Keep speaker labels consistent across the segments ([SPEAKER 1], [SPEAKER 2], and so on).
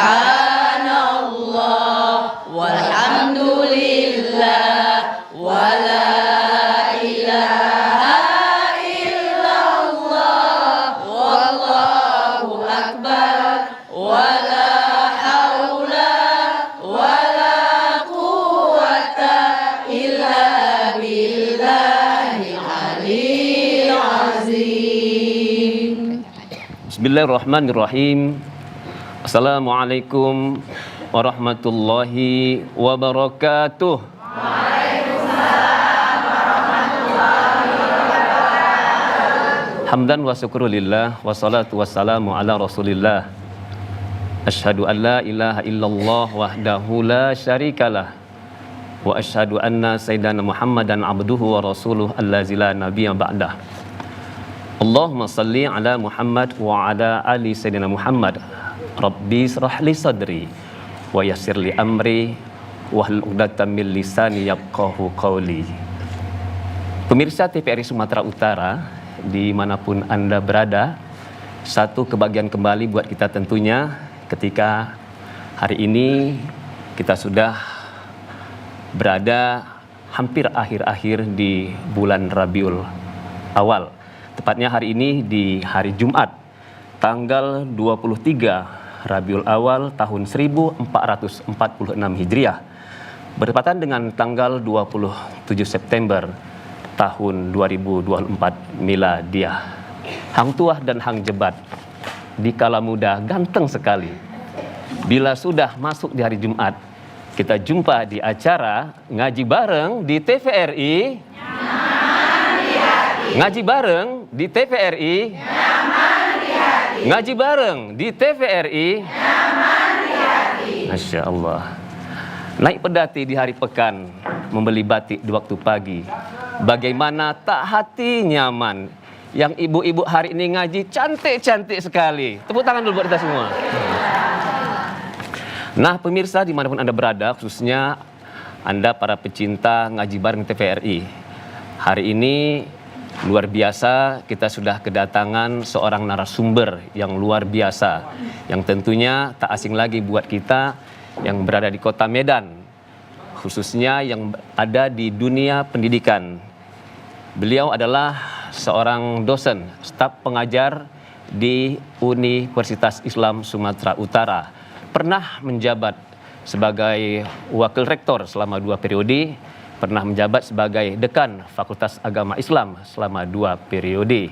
[SPEAKER 1] Subhanallah walhamdulillah wala ilaha illallah wallahu akbar wala haula wala quwwata illa billahil aliyyil azim.
[SPEAKER 2] Bismillahirrahmanirrahim. Assalamualaikum warahmatullahi wabarakatuh.
[SPEAKER 1] Waalaikumsalam warahmatullahi wabarakatuh.
[SPEAKER 2] Hamdan wa syukrulillah wassalatu wassalamu ala Rasulillah. Asyhadu an la ilaha illallah wahdahu la syarikalah wa asyhadu anna sayyidana Muhammadan abduhu wa rasuluh allazi la nabiyya ba'dah. Allahumma salli ala Muhammad wa ala ali sayyidina Muhammad. Rabbi israh li sadri wa yassir li amri wahlul 'uqdatam min lisani yafqahu qawli. Pemirsa TVRI Sumatera Utara dimanapun Anda berada, satu kebahagiaan kembali buat kita tentunya ketika hari ini kita sudah berada hampir akhir-akhir di bulan Rabiul Awal. Tepatnya hari ini di hari Jumat tanggal 23 Rabiul Awal tahun 1446 Hijriah bertepatan dengan tanggal 27 September tahun 2024 Miladiah. Hang tuah dan hang jebat di kala muda ganteng sekali. Bila sudah masuk di hari Jumat, kita jumpa di acara ngaji bareng di TVRI. Ngaji bareng di TVRI. Ngaji bareng di TVRI. Masya Allah. Naik pedati di hari pekan, membeli batik di waktu pagi. Bagaimana tak hati nyaman. Yang ibu-ibu hari ini ngaji cantik-cantik sekali. Tepuk tangan dulu buat kita semua. Nah pemirsa dimanapun Anda berada, khususnya Anda para pecinta ngaji bareng TVRI. Hari ini luar biasa, kita sudah kedatangan seorang narasumber yang luar biasa, yang tentunya tak asing lagi buat kita yang berada di kota Medan, khususnya yang ada di dunia pendidikan. Beliau adalah seorang dosen, staf pengajar di Universitas Islam Sumatera Utara. Pernah menjabat sebagai wakil rektor selama 2 periode, pernah menjabat sebagai dekan Fakultas Agama Islam selama 2 periode.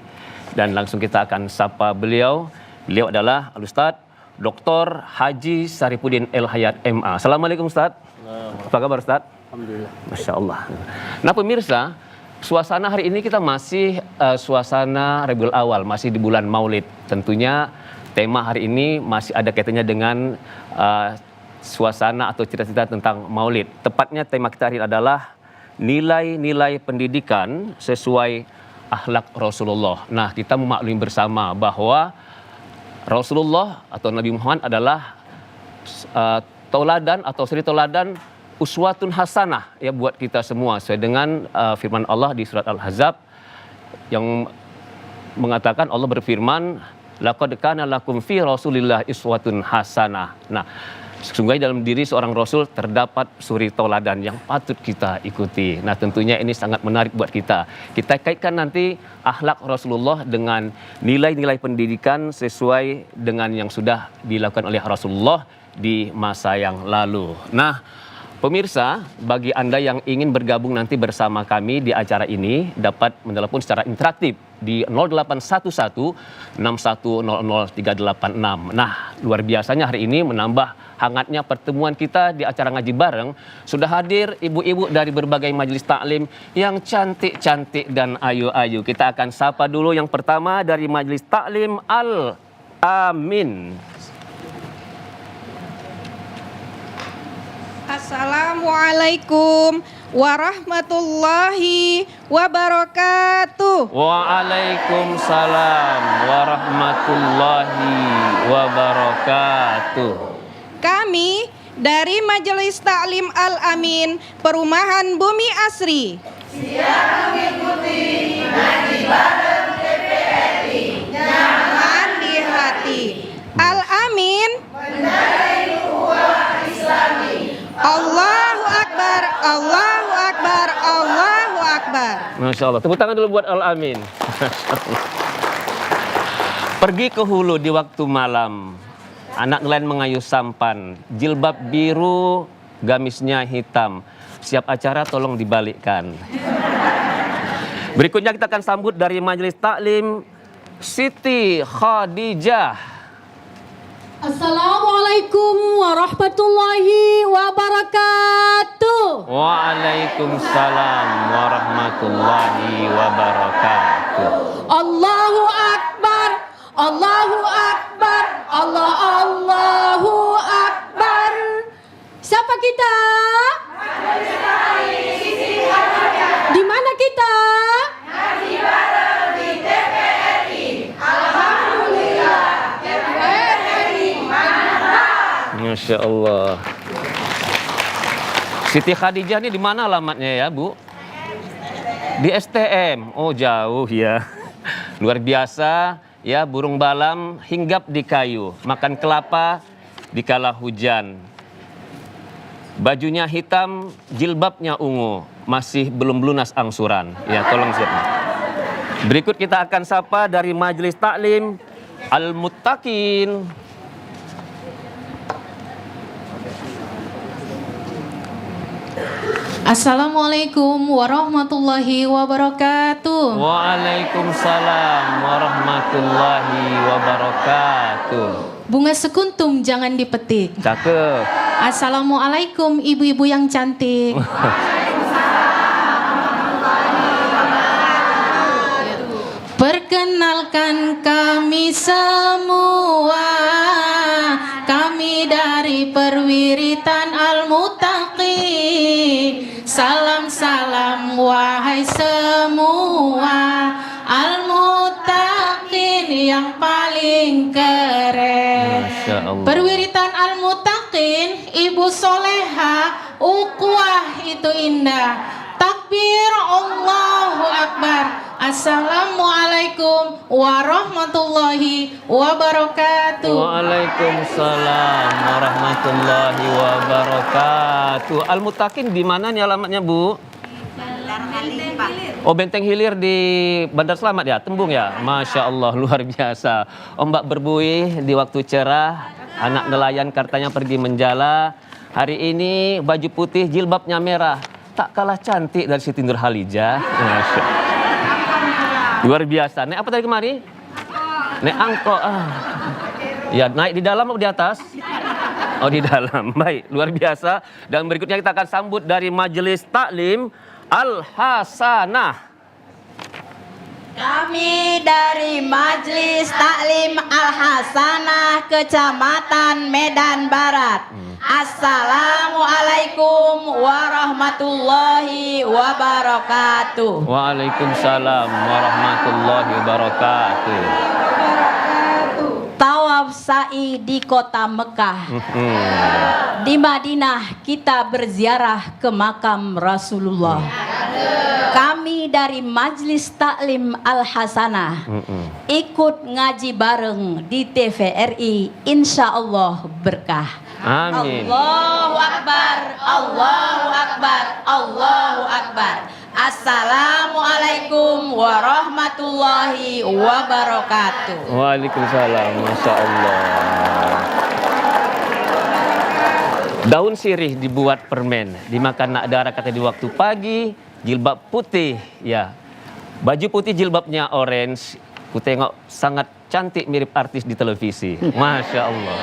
[SPEAKER 2] Dan langsung kita akan sapa beliau. Beliau adalah Al-Ustaz Dr. Haji Sarifuddin El Hayat MA. Assalamualaikum Ustaz. Apa kabar Ustaz?
[SPEAKER 3] Alhamdulillah.
[SPEAKER 2] Masya Allah. Nah pemirsa, suasana hari ini kita masih suasana Rabiul Awal, masih di bulan Maulid. Tentunya tema hari ini masih ada kaitannya dengan suasana atau cerita-cerita tentang Maulid. Tepatnya tema kita hari ini adalah nilai-nilai pendidikan sesuai akhlak Rasulullah. Nah, kita memaklumi bersama bahwa Rasulullah atau Nabi Muhammad adalah tauladan atau suri tauladan uswatun hasanah ya buat kita semua. Sesuai dengan firman Allah di surat Al-Ahzab yang mengatakan, Allah berfirman, laqad kana lakum fi Rasulillah uswatun hasanah. Nah, sesungguhnya dalam diri seorang Rasul terdapat suri tauladan yang patut kita ikuti. Nah tentunya ini sangat menarik buat kita. Kita kaitkan nanti akhlak Rasulullah dengan nilai-nilai pendidikan sesuai dengan yang sudah dilakukan oleh Rasulullah di masa yang lalu. Nah pemirsa, bagi Anda yang ingin bergabung nanti bersama kami di acara ini, dapat menelepon secara interaktif di 0811 6100 386. Nah, luar biasanya hari ini menambah hangatnya pertemuan kita di acara ngaji bareng. Sudah hadir ibu-ibu dari berbagai majelis taklim yang cantik-cantik dan ayu-ayu. Kita akan sapa dulu yang pertama dari majelis taklim Al-Amin.
[SPEAKER 4] Assalamualaikum warahmatullahi wabarakatuh.
[SPEAKER 2] Waalaikumsalam warahmatullahi wabarakatuh.
[SPEAKER 4] Kami dari Majelis Taklim Al-Amin Perumahan Bumi Asri
[SPEAKER 1] Siap mengikuti ngaji bareng TVRI.
[SPEAKER 4] nyaman di hati. Al-Amin
[SPEAKER 1] Mendarai
[SPEAKER 2] Masya Allah. Tepuk tangan dulu buat Al-Amin. Pergi ke hulu di waktu malam. Anak nelayan mengayuh sampan. Jilbab biru, gamisnya hitam. Siap acara tolong dibalikkan. Berikutnya kita akan sambut dari Majelis Taklim Siti Khadijah.
[SPEAKER 1] Assalamualaikum warahmatullahi wabarakatuh.
[SPEAKER 2] Waalaikumsalam warahmatullahi wabarakatuh.
[SPEAKER 1] Allahu Akbar, Allahu Akbar, Allahu Akbar. Siapa kita? Di mana kita?
[SPEAKER 2] Masya Allah. Siti Khadijah ini di mana alamatnya ya, Bu? Di STM. Oh, jauh ya. Luar biasa ya, burung balam hinggap di kayu, makan kelapa di kala hujan. Bajunya hitam, jilbabnya ungu, masih belum lunas angsuran. Ya, tolong siapa. Berikut kita akan sapa dari Majelis Taklim Al-Muttaqin.
[SPEAKER 1] Assalamualaikum warahmatullahi wabarakatuh.
[SPEAKER 2] Waalaikumsalam warahmatullahi wabarakatuh.
[SPEAKER 1] Bunga sekuntum jangan dipetik.
[SPEAKER 2] Cakep.
[SPEAKER 1] Assalamualaikum ibu-ibu yang cantik. Perkenalkan kami semua, kami dari Perwiritan Al-Muttaqin. Salam-salam wahai semua, Al-Muttaqin yang paling keren.
[SPEAKER 2] Masya Allah.
[SPEAKER 1] Perwiritan Al-Muttaqin, Ibu Soleha, ukhuwah itu indah. Takbir, Allahu Akbar. Assalamualaikum warahmatullahi wabarakatuh.
[SPEAKER 2] Waalaikumsalam warahmatullahi wabarakatuh. Al-Muttaqin di mana nih alamatnya, Bu? Oh, Benteng Hilir di Bandar Selamat ya, Tembung ya. Masya Allah, luar biasa. Ombak berbuih di waktu cerah, anak nelayan katanya pergi menjala. Hari ini baju putih, jilbabnya merah. Tak kalah cantik dari Siti Nurhalijah. Masya Allah. Luar biasa. Naik apa tadi kemari? Naik angkot. Ya, naik di dalam atau di atas? Oh, di dalam. Baik, luar biasa. Dan berikutnya kita akan sambut dari Majelis Taklim Al-Hasanah.
[SPEAKER 3] Kami dari Majelis Taklim Al-Hasanah Kecamatan Medan Barat. Assalamualaikum warahmatullahi wabarakatuh.
[SPEAKER 2] Waalaikumsalam warahmatullahi wabarakatuh.
[SPEAKER 3] Tawaf sa'i di kota Mekah. Di Madinah kita berziarah ke makam Rasulullah. Kami dari Majelis Taklim Al-Hasanah ikut ngaji bareng di TVRI, insya Allah berkah.
[SPEAKER 2] Amin.
[SPEAKER 3] Allahu Akbar, Allahu Akbar, Allahu Akbar. Assalamualaikum warahmatullahi wabarakatuh.
[SPEAKER 2] Waalaikumsalam. Masya Allah. Daun sirih dibuat permen, dimakan nak darah kata di waktu pagi. Jilbab putih, ya. Baju putih, jilbabnya orange. Ku tengok sangat cantik, mirip artis di televisi. Masya Allah.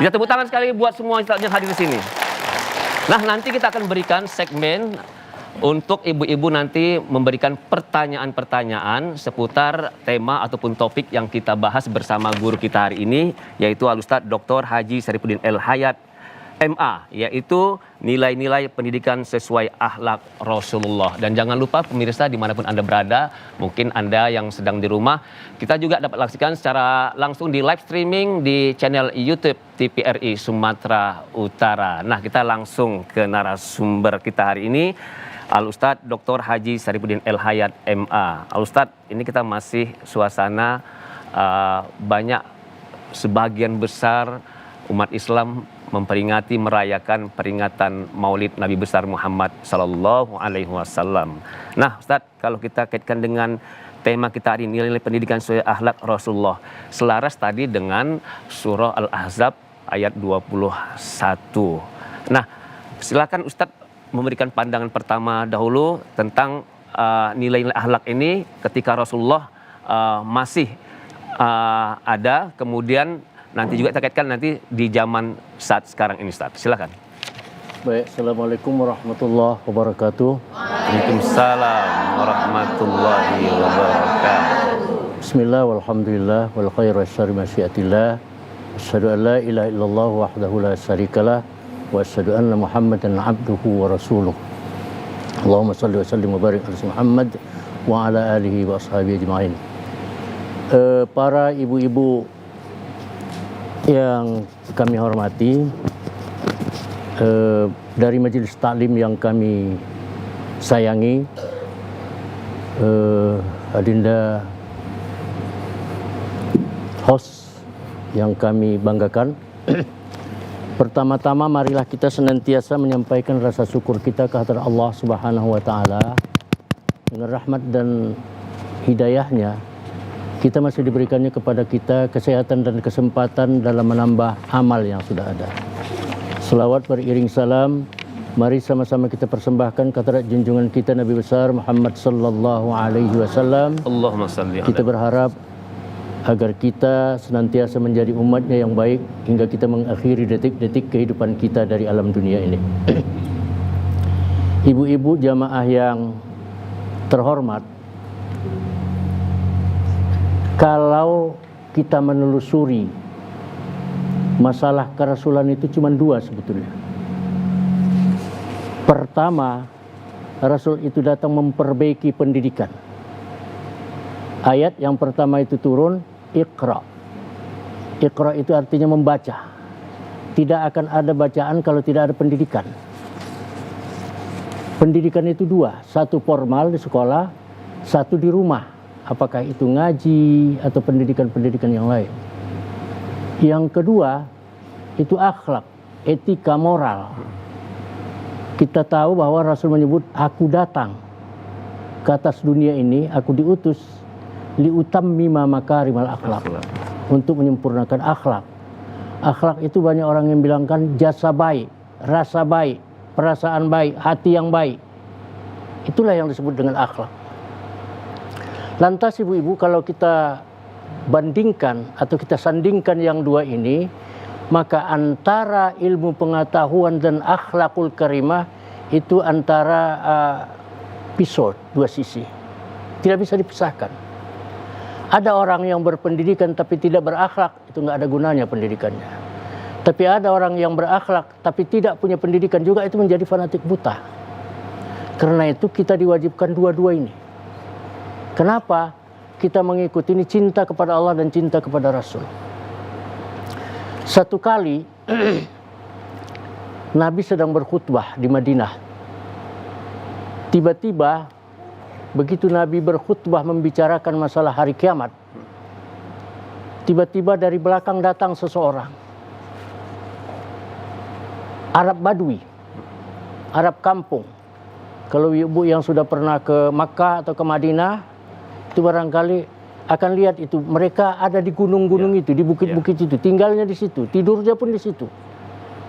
[SPEAKER 2] Kita tepuk tangan sekali buat semua yang hadir di sini. Nah, nanti kita akan berikan segmen untuk ibu-ibu nanti memberikan pertanyaan-pertanyaan seputar tema ataupun topik yang kita bahas bersama guru kita hari ini, yaitu Al-Ustadz Dr. Haji Syarifuddin El-Hayat MA, yaitu nilai-nilai pendidikan sesuai akhlak Rasulullah. Dan jangan lupa pemirsa dimanapun Anda berada, mungkin Anda yang sedang di rumah, kita juga dapat saksikan secara langsung di live streaming di channel YouTube TVRI Sumatera Utara. Nah, kita langsung ke narasumber kita hari ini, Al-Ustadz Dr. Haji Syarifuddin El-Hayat MA. Al-Ustadz, ini kita masih suasana banyak, sebagian besar umat Islam memperingati merayakan peringatan Maulid Nabi besar Muhammad sallallahu alaihi wasallam. Nah, Ustaz, kalau kita kaitkan dengan tema kita hari ini, nilai pendidikan sesuai akhlak Rasulullah, selaras tadi dengan surah Al-Ahzab ayat 21. Nah, silakan Ustadz memberikan pandangan pertama dahulu tentang nilai-nilai akhlak ini ketika Rasulullah masih ada, kemudian nanti juga kita kaitkan nanti di zaman saat sekarang ini, Ustaz. Silakan.
[SPEAKER 5] Baik, Assalamualaikum warahmatullahi wabarakatuh.
[SPEAKER 2] Waalaikumsalam warahmatullahi wabarakatuh.
[SPEAKER 5] Bismillah, walhamdulillah, wal khairu wasyarri masyiatillah. Asyhadu an la ilaha illallah wahdahu la syarikalah wa asyhadu anna Muhammadan abduhu wa rasuluh. Allahumma shalli wa sallim wa barik ala Muhammad wa ala alihi wa ashabihi ajma'in. Para ibu-ibu yang kami hormati, dari majelis taklim yang kami sayangi, Adinda host yang kami banggakan, pertama-tama marilah kita senantiasa menyampaikan rasa syukur kita kehadirat Allah Subhanahu wa taala. Dengan rahmat dan hidayahnya, kita masih diberikannya kepada kita kesehatan dan kesempatan dalam menambah amal yang sudah ada. Selawat beriring salam, mari sama-sama kita persembahkan kehadirat junjungan kita Nabi besar Muhammad sallallahu alaihi wasallam.
[SPEAKER 2] Allahumma salli ala.
[SPEAKER 5] Kita berharap agar kita senantiasa menjadi umatnya yang baik hingga kita mengakhiri detik-detik kehidupan kita dari alam dunia ini. Ibu-ibu jamaah yang terhormat, kalau kita menelusuri masalah kerasulan itu cuma dua sebetulnya. Pertama, Rasul itu datang memperbaiki pendidikan. Ayat yang pertama itu turun, Iqra. Iqra itu artinya membaca. Tidak akan ada bacaan kalau tidak ada pendidikan. Pendidikan itu dua, satu formal di sekolah, satu di rumah. Apakah itu ngaji atau pendidikan-pendidikan yang lain. Yang kedua, itu akhlak, etika moral. Kita tahu bahwa Rasul menyebut, aku datang ke atas dunia ini, aku diutus liutammima makarimal akhlak, untuk menyempurnakan akhlak. Akhlak itu banyak orang yang bilangkan jasa baik, rasa baik, perasaan baik, hati yang baik. Itulah yang disebut dengan akhlak. Lantas ibu-ibu, kalau kita bandingkan atau kita sandingkan yang dua ini, maka antara ilmu pengetahuan dan akhlakul karimah itu antara pisau dua sisi, tidak bisa dipisahkan. Ada orang yang berpendidikan tapi tidak berakhlak, itu nggak ada gunanya pendidikannya. Tapi ada orang yang berakhlak tapi tidak punya pendidikan juga, itu menjadi fanatik buta. Karena itu kita diwajibkan dua-dua ini. Kenapa? Kita mengikuti ini cinta kepada Allah dan cinta kepada Rasul. Satu kali Nabi sedang berkhutbah di Madinah. Tiba-tiba begitu Nabi berkhutbah membicarakan masalah hari kiamat, tiba-tiba dari belakang datang seseorang. Arab Badui, Arab kampung. Kalau ibu yang sudah pernah ke Makkah atau ke Madinah, itu barangkali akan lihat itu. Mereka ada di gunung-gunung itu, di bukit-bukit itu. Tinggalnya di situ, tidurnya pun di situ.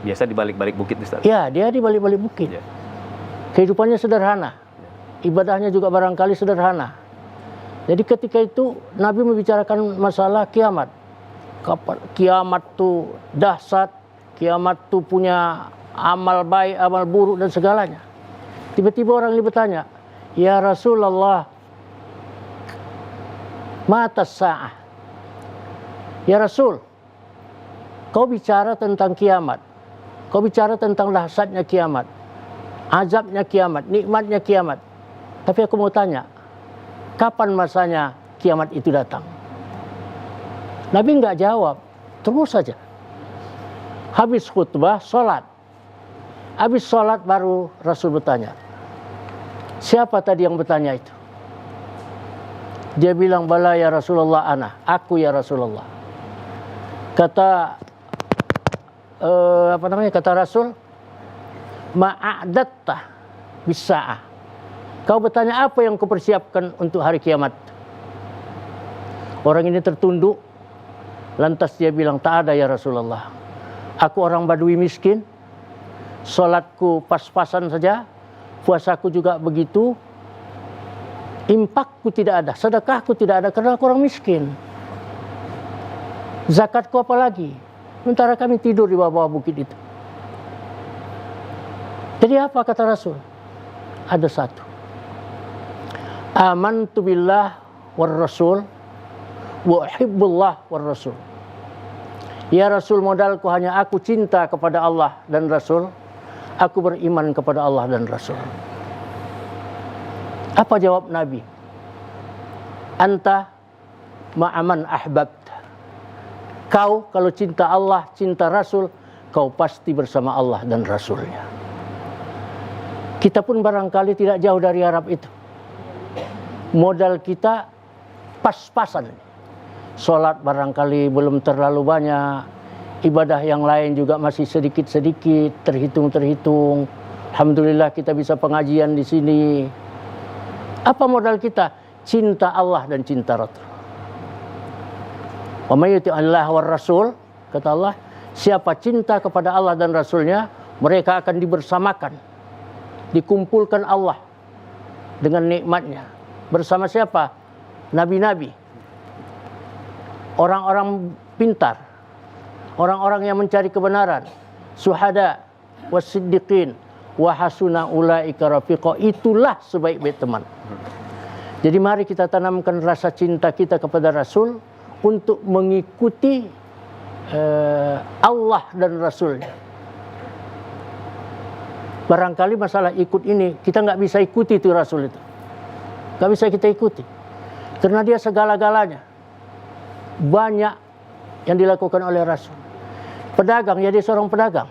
[SPEAKER 2] Biasa di balik-balik bukit, Ustaz.
[SPEAKER 5] Ya, dia di balik-balik bukit.
[SPEAKER 2] Ya.
[SPEAKER 5] Kehidupannya sederhana. Ibadahnya juga barangkali sederhana. Jadi ketika itu Nabi membicarakan masalah kiamat. Kapan kiamat itu dahsyat, kiamat itu punya amal baik, amal buruk dan segalanya. Tiba-tiba orang ini bertanya, "Ya Rasulullah, mata sa'ah." Ya Rasul, kau bicara tentang kiamat. Kau bicara tentang dahsyatnya kiamat, azabnya kiamat, nikmatnya kiamat. Tapi aku mau tanya, kapan masanya kiamat itu datang? Nabi nggak jawab, terus saja. Habis khutbah, sholat. Habis sholat baru Rasul bertanya, siapa tadi yang bertanya itu? Dia bilang, bala ya Rasulullah ana, aku ya Rasulullah. Kata kata Rasul, ma'adatta bisa'ah. Kau bertanya apa yang kau persiapkan untuk hari kiamat? Orang ini tertunduk, lantas dia bilang, tak ada ya Rasulullah. Aku orang Badui miskin, sholatku pas-pasan saja, puasaku juga begitu, impakku tidak ada, sedekahku tidak ada karena aku orang miskin. Zakatku apa lagi? Sementara kami tidur di bawah bukit itu. Jadi apa kata Rasul? Ada satu. Amantu billah war rasul wa uhibbullah war rasul. Ya Rasul, modalku hanya aku cinta kepada Allah dan Rasul. Aku beriman kepada Allah dan Rasul. Apa jawab Nabi? Anta ma'aman ahbabta. Kau kalau cinta Allah, cinta Rasul, kau pasti bersama Allah dan Rasulnya. Kita pun barangkali tidak jauh dari Arab itu. Modal kita pas-pasan. Sholat barangkali belum terlalu banyak. Ibadah yang lain juga masih sedikit-sedikit, terhitung-terhitung. Alhamdulillah kita bisa pengajian di sini. Apa modal kita? Cinta Allah dan cinta Rasul. Wa may yuti' Allah war Rasul, kata Allah, siapa cinta kepada Allah dan Rasulnya, mereka akan dibersamakan, dikumpulkan Allah dengan nikmatnya. Bersama siapa? Nabi-nabi, orang-orang pintar, orang-orang yang mencari kebenaran, syuhada, wasiddiqin, wa hasuna ulaika rafiqa. Itulah sebaik-baik teman. Jadi mari kita tanamkan rasa cinta kita kepada Rasul untuk mengikuti Allah dan Rasulnya. Barangkali masalah ikut ini kita nggak bisa ikuti itu Rasul itu, nggak bisa kita ikuti karena dia segala-galanya. Banyak yang dilakukan oleh Rasul. Pedagang, ya dia seorang pedagang.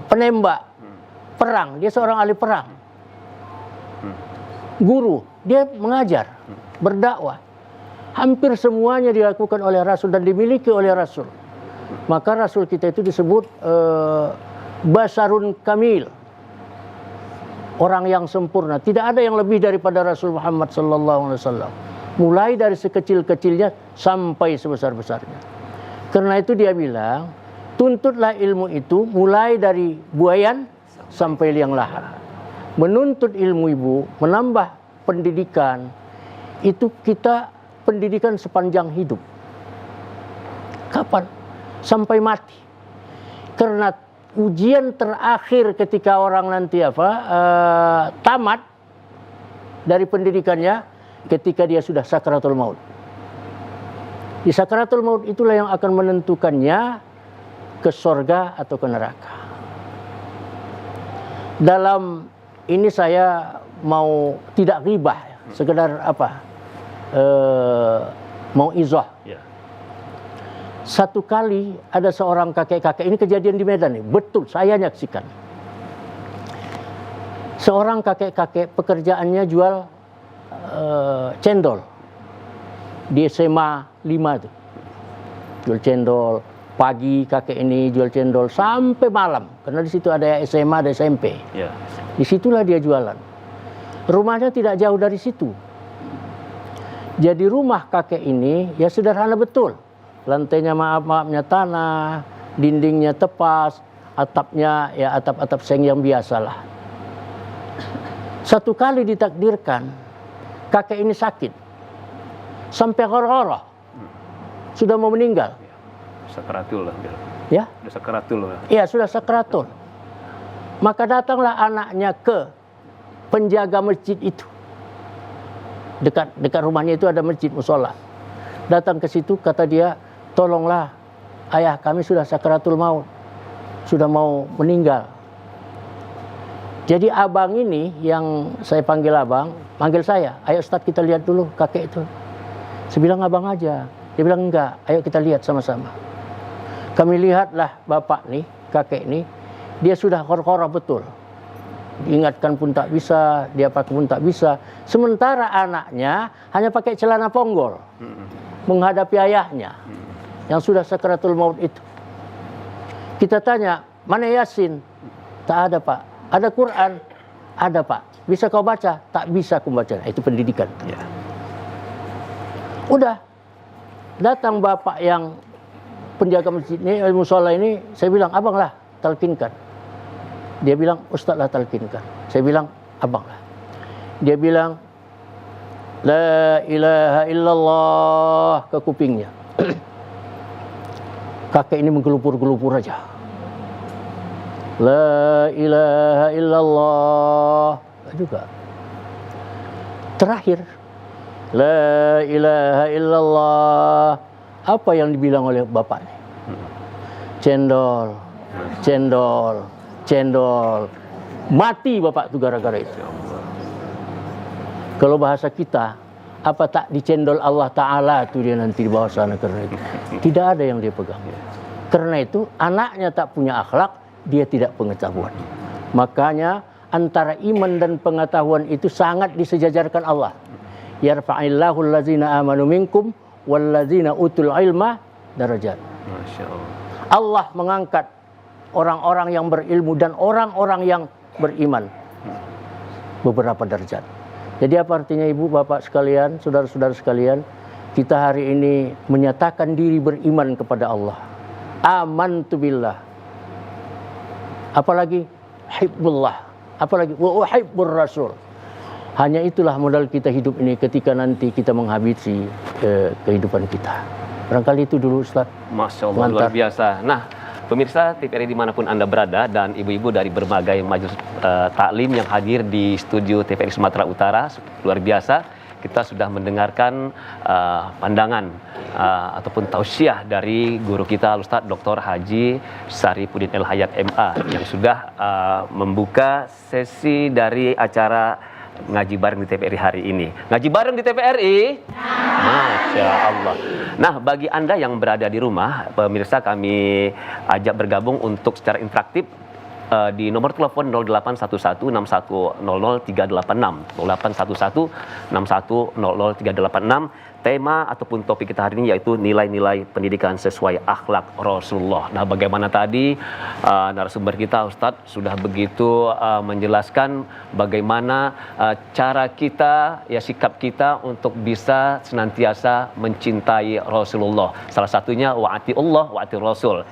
[SPEAKER 5] Penembak, perang, dia seorang ahli perang. Guru, dia mengajar, berdakwah. Hampir semuanya dilakukan oleh Rasul dan dimiliki oleh Rasul. Maka Rasul kita itu disebut Basarun Kamil, orang yang sempurna. Tidak ada yang lebih daripada Rasul Muhammad SAW. Mulai dari sekecil-kecilnya sampai sebesar-besarnya. Karena itu dia bilang, tuntutlah ilmu itu mulai dari buayan sampai liang lahat. Menuntut ilmu ibu, menambah pendidikan, itu kita pendidikan sepanjang hidup. Kapan? Sampai mati. Karena ujian terakhir ketika orang nanti tamat dari pendidikannya, ketika dia sudah sakaratul maut. Di sakaratul maut itulah yang akan menentukannya ke surga atau ke neraka. Dalam ini saya mau tidak ghibah, sekedar mau izah. Satu kali ada seorang kakek-kakek, ini kejadian di Medan nih, betul saya nyaksikan. Seorang kakek-kakek pekerjaannya jual cendol di SMA 5 tuh. Jual cendol, pagi kakek ini jual cendol sampai malam, karena di situ ada SMA, ada SMP. Yeah. Disitulah dia jualan. Rumahnya tidak jauh dari situ. Jadi rumah kakek ini ya sederhana betul. Lantainya maaf-maafnya tanah, dindingnya tepas, atapnya ya atap-atap seng yang biasalah. Satu kali ditakdirkan kakek ini sakit sampai ngorok-ngorok, sudah mau meninggal.
[SPEAKER 2] Sakaratul lah.
[SPEAKER 5] Ya?
[SPEAKER 2] Sudah sakaratul lah.
[SPEAKER 5] Iya, sudah sakaratul. Maka datanglah anaknya ke penjaga masjid itu. Dekat rumahnya itu ada masjid musola. Datang ke situ, kata dia, tolonglah, ayah kami sudah sakaratul maut, sudah mau meninggal. Jadi abang ini yang saya panggil abang, panggil saya, ayo Ustadz kita lihat dulu kakek itu. Saya bilang abang aja, dia bilang enggak, ayo kita lihat sama-sama. Kami lihatlah bapak nih, kakek nih, dia sudah kor-korah betul. Diingatkan pun tak bisa, dia pakai pun tak bisa. Sementara anaknya hanya pakai celana ponggol. menghadapi ayahnya yang sudah sakaratul maut itu. Kita tanya, mana Yasin? Tak ada, Pak. Ada Quran? Ada, Pak. Bisa kau baca? Tak bisa aku baca. Itu pendidikan.
[SPEAKER 2] Ya.
[SPEAKER 5] Udah. Datang bapak yang penjaga masjid ini, musola ini, saya bilang, abang lah, talkinkan. Dia bilang, ustaz lah talkinkan. Saya bilang, abang lah. Dia bilang, la ilaha illallah ke kupingnya. Kakek ini menggelupur-gelupur aja. La ilaha illallah juga. Terakhir, la ilaha illallah. Apa yang dibilang oleh bapak ini? Cendol, cendol, cendol. Mati bapak itu gara-gara itu. Kalau bahasa kita, apa tak dicendol Allah Ta'ala itu dia nanti di bawah sana karena itu. Tidak ada yang dia pegang. Karena itu anaknya tak punya akhlak, dia tidak pengetahuan. Makanya antara iman dan pengetahuan itu sangat disejajarkan Allah. Yarfa'illahu allazina amanu minkum wallazina utul ilma darajat.
[SPEAKER 2] Masya Allah.
[SPEAKER 5] Allah mengangkat orang-orang yang berilmu dan orang-orang yang beriman beberapa derajat. Jadi apa artinya ibu, bapak sekalian, saudara-saudara sekalian, kita hari ini menyatakan diri beriman kepada Allah. Amantu billah. Apalagi hibbullah. Apalagi wa uhibbur rasul. Hanya itulah modal kita hidup ini ketika nanti kita menghabisi kehidupan kita. Barangkali itu dulu Ustaz.
[SPEAKER 2] Masya Allah, luar biasa. Nah, pemirsa TVRI dimanapun Anda berada dan ibu-ibu dari berbagai majelis taklim yang hadir di studio TVRI Sumatera Utara, luar biasa. Kita sudah mendengarkan pandangan ataupun tausiah dari guru kita Ustaz Dr. Haji Saripudin El Hayat MA yang sudah membuka sesi dari acara ngaji bareng di TVRI hari ini. Ngaji bareng di TVRI? Masya Allah. Nah, bagi Anda yang berada di rumah, pemirsa kami ajak bergabung untuk secara interaktif di nomor telepon 0811 6100 386 0811 6100 386. Tema ataupun topik kita hari ini yaitu nilai-nilai pendidikan sesuai akhlak Rasulullah. Nah, bagaimana tadi narasumber kita Ustadz sudah begitu menjelaskan bagaimana cara kita, ya sikap kita untuk bisa senantiasa mencintai Rasulullah. Salah satunya wa'atiullah wa'ati Rasul.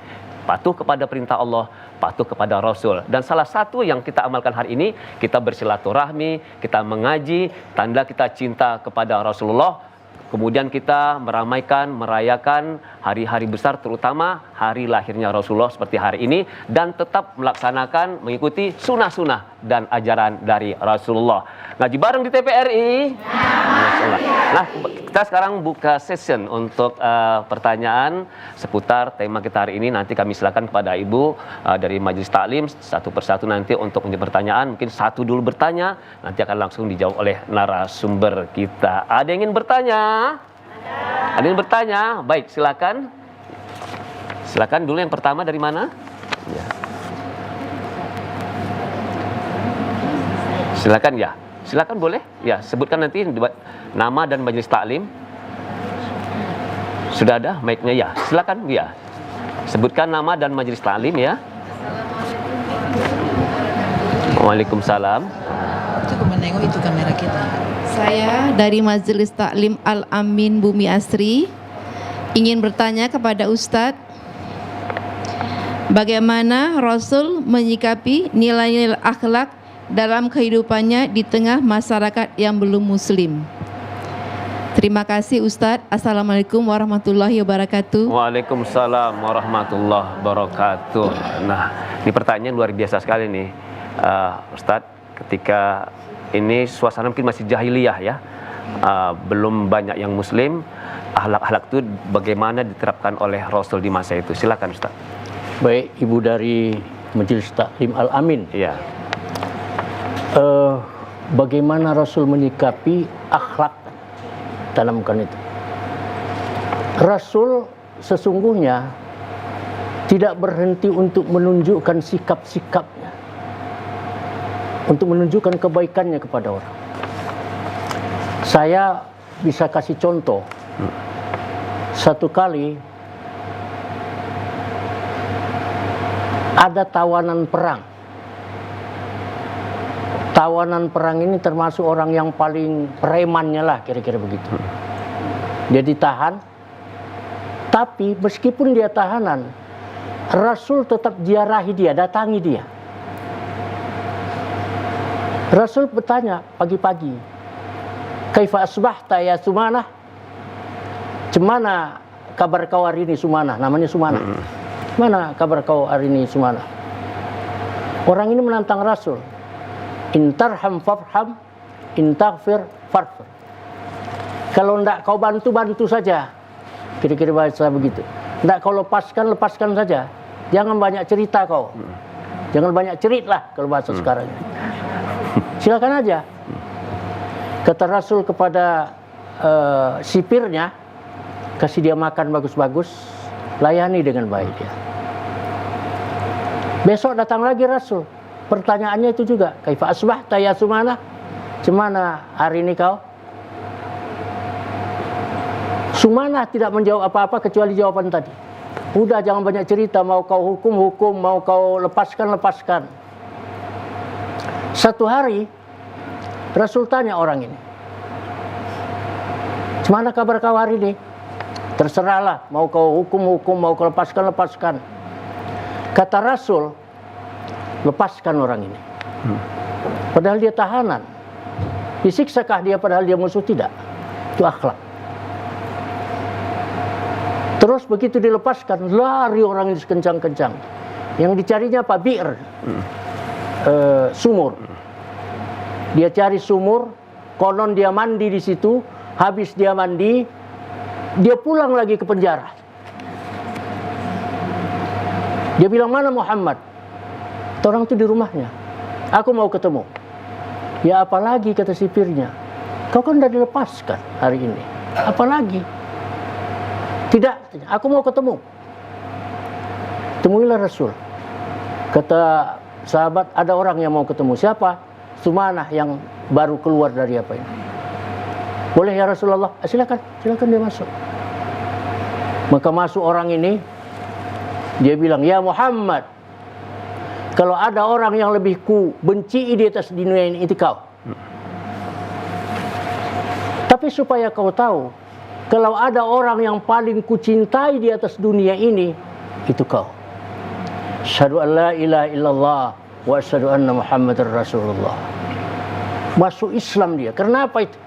[SPEAKER 2] Patuh kepada perintah Allah, patuh kepada Rasul. Dan salah satu yang kita amalkan hari ini, kita bersilaturahmi, kita mengaji, tanda kita cinta kepada Rasulullah. Kemudian kita meramaikan, merayakan hari-hari besar, terutama hari lahirnya Rasulullah seperti hari ini. Dan tetap melaksanakan, mengikuti sunnah-sunnah dan ajaran dari Rasulullah. Ngaji bareng di TVRI. Nah, kita sekarang buka session untuk pertanyaan seputar tema kita hari ini. Nanti kami silakan kepada Ibu dari Majelis Taklim satu persatu nanti untuk menjawab pertanyaan. Mungkin satu dulu bertanya, nanti akan langsung dijawab oleh narasumber kita. Ada yang ingin bertanya? Ada yang bertanya? Baik, silakan. Silakan dulu yang pertama dari mana? Ya. Silakan ya. Silakan boleh. Ya, sebutkan nanti nama dan majelis taklim. Sudah ada mic-nya ya. Silakan ya. Sebutkan nama dan majelis taklim ya. Waalaikumsalam.
[SPEAKER 6] Cukup menengok itu kamera kita.
[SPEAKER 7] Saya dari Majelis Taklim Al-Amin Bumi Asri ingin bertanya kepada Ustadz, bagaimana Rasul menyikapi nilai-nilai akhlak dalam kehidupannya di tengah masyarakat yang belum muslim? Terima kasih Ustadz. Assalamualaikum warahmatullahi wabarakatuh.
[SPEAKER 2] Waalaikumsalam warahmatullahi wabarakatuh. Nah, ini pertanyaan luar biasa sekali nih, Ustadz. Ketika ini suasana mungkin masih jahiliyah ya, belum banyak yang muslim, akhlak-akhlak itu bagaimana diterapkan oleh Rasul di masa itu? Silakan Ustaz.
[SPEAKER 5] Baik, Ibu dari Majelis Taklim Al-Amin.
[SPEAKER 2] Iya.
[SPEAKER 5] Bagaimana Rasul menyikapi akhlak, tanamkan itu. Rasul sesungguhnya tidak berhenti untuk menunjukkan sikap-sikapnya, untuk menunjukkan kebaikannya kepada orang. Saya bisa kasih contoh. Satu kali ada tawanan perang. Tawanan perang ini termasuk orang yang paling premannya lah, kira-kira begitu. Dia ditahan, tapi meskipun dia tahanan, Rasul tetap ziarahi dia, datangi dia. Rasul bertanya pagi-pagi, "Kaifa asbahta ya Sumanah?" Cemana kabar kau hari ini Sumanah? Namanya Sumanah. Mana kabar kau hari ini Sumanah? Orang ini menantang Rasul. Intarham farham, intaghfir farfir. Kalau tidak kau bantu saja. Kira-kira bahasa begitu. Tidak kau lepaskan saja. Jangan banyak cerita kau. Jangan banyak cerit lah kalau bahasa sekarang. Silakan aja. Kata Rasul kepada sipirnya, kasih dia makan bagus-bagus, layani dengan baik dia. Besok datang lagi Rasul. Pertanyaannya itu juga, kaifa asbahta ya Sumanah? Cemana hari ini kau? Sumanah tidak menjawab apa-apa kecuali jawaban tadi. Udah jangan banyak cerita, mau kau hukum, mau kau lepaskan. Satu hari Rasul tanya orang ini, "Cemana kabar kau hari ini?" "Terserahlah, mau kau hukum, mau kau lepaskan. Kata Rasul, "Lepaskan orang ini." Padahal dia tahanan. Disiksakah dia padahal dia musuh? Tidak. Itu akhlak. Terus begitu dilepaskan, lari orang ini sekencang-kencang. Yang dicarinya apa? Bi'r. Sumur. Dia cari sumur, konon dia mandi di situ, habis dia mandi, dia pulang lagi ke penjara. Dia bilang, "Mana Muhammad?" Orang itu di rumahnya. "Aku mau ketemu." "Ya apalagi," kata sipirnya. "Kau kan sudah dilepaskan hari ini. Apalagi?" "Tidak, aku mau ketemu." Temuilah Rasul. Kata sahabat, ada orang yang mau ketemu. Siapa? Sumanah yang baru keluar dari apa ini. "Boleh ya Rasulullah?" Silakan dia masuk. Maka masuk orang ini, dia bilang, "Ya Muhammad, kalau ada orang yang lebih ku benci di atas dunia ini, itu kau. Tapi supaya kau tahu, kalau ada orang yang paling ku cintai di atas dunia ini, itu kau. Asyhadu an la ilaha illallah wa asyhadu anna Muhammadar Rasulullah." Masuk Islam dia. Kenapa itu?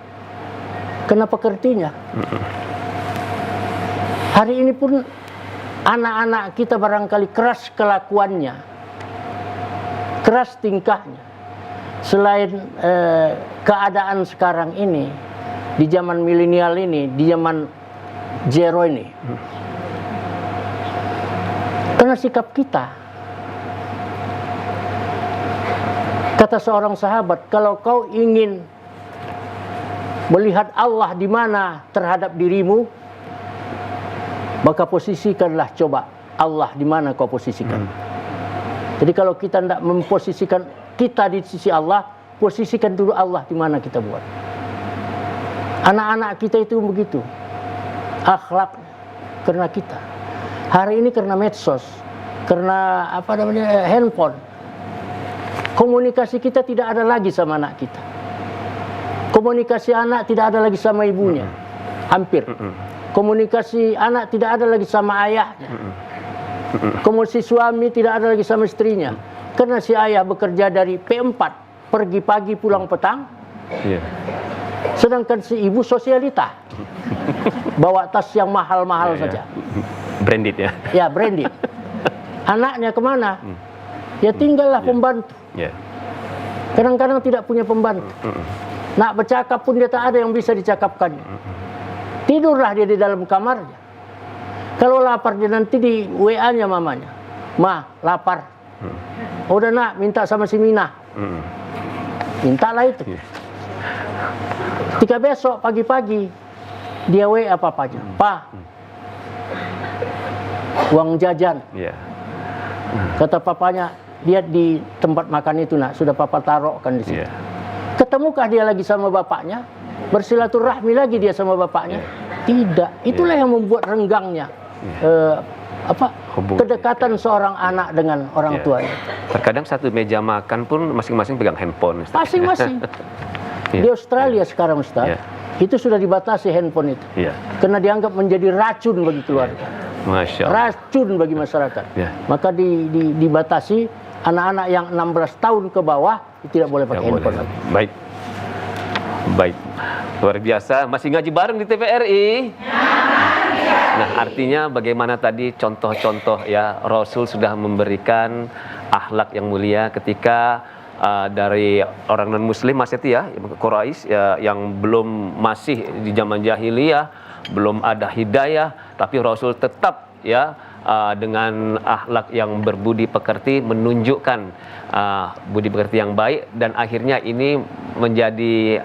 [SPEAKER 5] Karena pekertinya. Hari ini pun anak-anak kita barangkali keras kelakuannya, keras tingkahnya. Selain keadaan sekarang ini, di zaman milenial ini, di zaman zero ini, karena sikap kita. Kata seorang sahabat, kalau kau ingin melihat Allah di mana terhadap dirimu, maka posisikanlah coba Allah di mana kau posisikan. Jadi kalau kita tidak memposisikan kita di sisi Allah, posisikan dulu Allah di mana kita buat. Anak-anak kita itu begitu, akhlak karena kita. Hari ini karena medsos, karena handphone. Komunikasi kita tidak ada lagi sama anak kita. Komunikasi anak tidak ada lagi sama ibunya, hampir. Komunikasi anak tidak ada lagi sama ayahnya. Komunikasi suami tidak ada lagi sama istrinya. Karena si ayah bekerja dari P4, pergi pagi pulang petang. Sedangkan si ibu sosialita, bawa tas yang mahal-mahal saja.
[SPEAKER 2] Branded ya?
[SPEAKER 5] Ya, branded. Anaknya kemana? Ya tinggallah pembantu. Kadang-kadang tidak punya pembantu. Nak bercakap pun dia tak ada yang bisa dicakapkannya. Tidurlah dia di dalam kamarnya. Kalau lapar dia nanti di WA-nya mamanya, "Ma, lapar." "Udah nak, minta sama si Minah." Mintalah itu. Ketika besok pagi-pagi dia WA papanya, "Pa, uang jajan." Kata papanya, "Lihat di tempat makan itu nak, sudah papa taruhkan di situ." Ketemukah dia lagi sama bapaknya? Bersilaturahmi lagi dia sama bapaknya? Tidak. Itulah yang membuat renggangnya
[SPEAKER 2] Hubungan.
[SPEAKER 5] kedekatan seorang anak dengan orang
[SPEAKER 2] Ya.
[SPEAKER 5] tuanya.
[SPEAKER 2] Terkadang satu meja makan pun masing-masing pegang handphone, Ustaz.
[SPEAKER 5] Masing-masing.
[SPEAKER 2] Ya.
[SPEAKER 5] Di Australia sekarang, Ustaz,
[SPEAKER 2] Ya.
[SPEAKER 5] itu sudah dibatasi handphone itu.
[SPEAKER 2] Ya.
[SPEAKER 5] Karena dianggap menjadi racun bagi keluarga.
[SPEAKER 2] Masya Allah.
[SPEAKER 5] Racun bagi masyarakat.
[SPEAKER 2] Ya.
[SPEAKER 5] Maka dibatasi anak-anak yang 16 tahun ke bawah tidak boleh pakai
[SPEAKER 2] Ya,
[SPEAKER 5] handphone
[SPEAKER 2] boleh.
[SPEAKER 5] lagi.
[SPEAKER 2] Baik. Baik. Luar biasa. Masih ngaji bareng di TVRI? Nah, artinya bagaimana tadi contoh-contoh ya, Rasul sudah memberikan akhlak yang mulia ketika dari orang non-muslim Mas Yati ya, Quraisy ya, yang belum masih di zaman jahiliyah, belum ada hidayah, tapi Rasul tetap ya dengan akhlak yang berbudi pekerti menunjukkan budi pekerti yang baik, dan akhirnya ini menjadi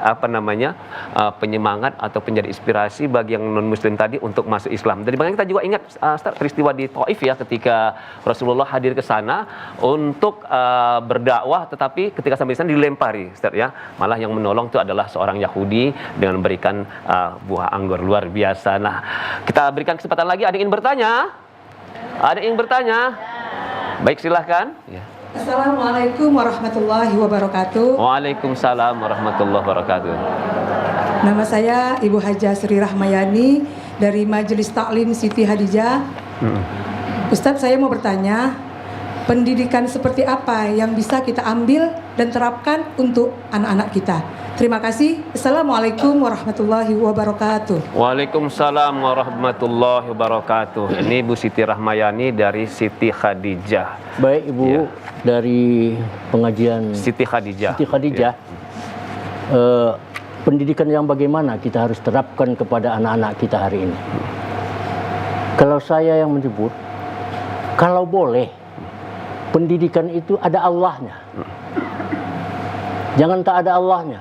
[SPEAKER 2] penyemangat atau menjadi inspirasi bagi yang non muslim tadi untuk masuk Islam. Dan kita juga ingat peristiwa di Taif ya, ketika Rasulullah hadir ke sana untuk berdakwah, tetapi ketika sampai di sana dilempari, Ustaz ya. Malah yang menolong itu adalah seorang Yahudi dengan memberikan buah anggur. Luar biasa. Nah, kita berikan kesempatan lagi. Ada yang ingin bertanya? Ada yang ingin bertanya? Baik, silahkan. Ya.
[SPEAKER 8] Assalamualaikum warahmatullahi wabarakatuh.
[SPEAKER 2] Waalaikumsalam warahmatullahi wabarakatuh.
[SPEAKER 8] Nama saya Ibu Hajah Sri Rahmayani dari Majelis Taklim Siti Hadijah. Ustadz, saya mau bertanya, pendidikan seperti apa yang bisa kita ambil dan terapkan untuk anak-anak kita? Terima kasih. Assalamualaikum warahmatullahi wabarakatuh.
[SPEAKER 2] Waalaikumsalam warahmatullahi wabarakatuh. Ini Bu Siti Rahmayani dari Siti Khadijah.
[SPEAKER 5] Baik Ibu,
[SPEAKER 2] Ya.
[SPEAKER 5] dari pengajian
[SPEAKER 2] Siti Khadijah.
[SPEAKER 5] Siti Khadijah, pendidikan yang bagaimana kita harus terapkan kepada anak-anak kita hari ini? Kalau saya yang menyebut, kalau boleh, pendidikan itu ada Allahnya. Jangan tak ada Allahnya.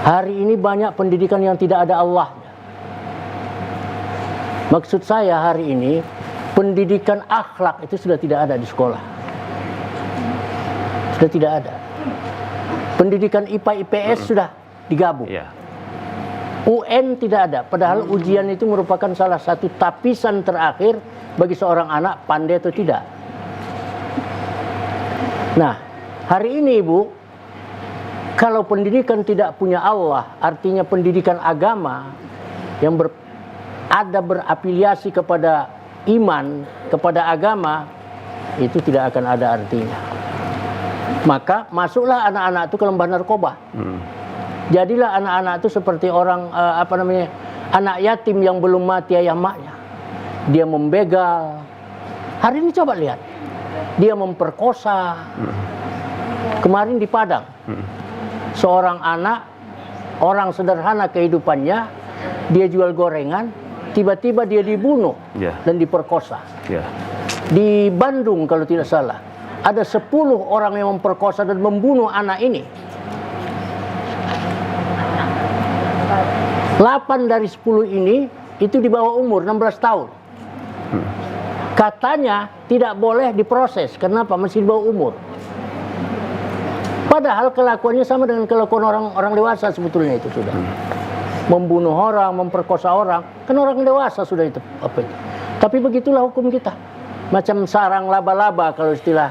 [SPEAKER 5] Hari ini banyak pendidikan yang tidak ada Allahnya. Maksud saya hari ini, pendidikan akhlak itu sudah tidak ada di sekolah. Sudah tidak ada. Pendidikan IPA IPS sudah digabung.
[SPEAKER 2] Ya.
[SPEAKER 5] UN tidak ada. Padahal ujian itu merupakan salah satu tapisan terakhir bagi seorang anak pandai atau tidak. Nah, hari ini Ibu, kalau pendidikan tidak punya Allah, artinya pendidikan agama yang berafiliasi kepada iman, kepada agama, itu tidak akan ada artinya. Maka masuklah anak-anak itu ke lembah narkoba. Jadilah anak-anak itu seperti orang anak yatim yang belum mati ayah maknya. Dia membegal. Hari ini coba lihat, dia memperkosa. Kemarin di Padang, seorang anak, orang sederhana kehidupannya, dia jual gorengan, tiba-tiba dia dibunuh dan diperkosa. Di Bandung kalau tidak salah, ada 10 orang yang memperkosa dan membunuh anak ini. 8 dari 10 ini itu di bawah umur 16 tahun. Katanya tidak boleh diproses. Kenapa? Masih di bawah umur. Padahal kelakuannya sama dengan kelakuan orang dewasa sebetulnya itu sudah. Membunuh orang, memperkosa orang, kan orang dewasa sudah itu. Tapi begitulah hukum kita. Macam sarang laba-laba kalau istilah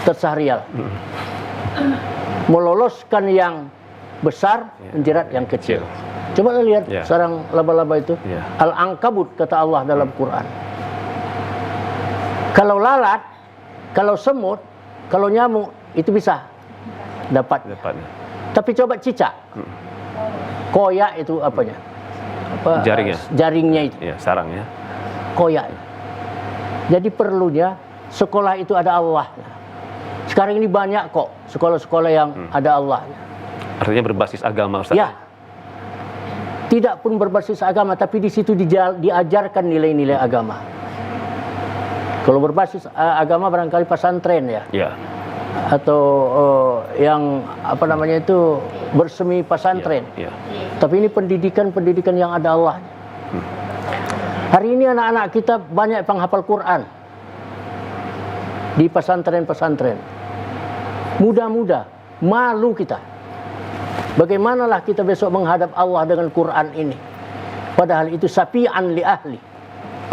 [SPEAKER 5] tersahrial. Meloloskan yang besar, menjerat yang kecil. Coba lihat sarang laba-laba itu. Al-Ankabut kata Allah dalam Quran. Kalau lalat, kalau semut, kalau nyamuk, itu bisa dapat. Tapi coba cicak. Koyak itu apanya?
[SPEAKER 2] Jaringnya.
[SPEAKER 5] Jaringnya itu.
[SPEAKER 2] Ya, sarangnya.
[SPEAKER 5] Koyak. Jadi perlunya sekolah itu ada Allah. Sekarang ini banyak kok sekolah-sekolah yang ada Allah.
[SPEAKER 2] Artinya berbasis agama, Ustaz.
[SPEAKER 5] Ya. Tidak pun berbasis agama, tapi di situ diajarkan nilai-nilai agama. Kalau berbasis agama barangkali pesantren ya.
[SPEAKER 2] Ya.
[SPEAKER 5] Atau yang itu bersemi pesantren.
[SPEAKER 2] Ya.
[SPEAKER 5] Tapi ini pendidikan yang ada Allah. Hari ini anak-anak kita banyak penghafal Quran di pesantren-pesantren. Muda-muda, malu kita. Bagaimanalah kita besok menghadap Allah dengan Quran ini? Padahal itu syafi'an li ahli,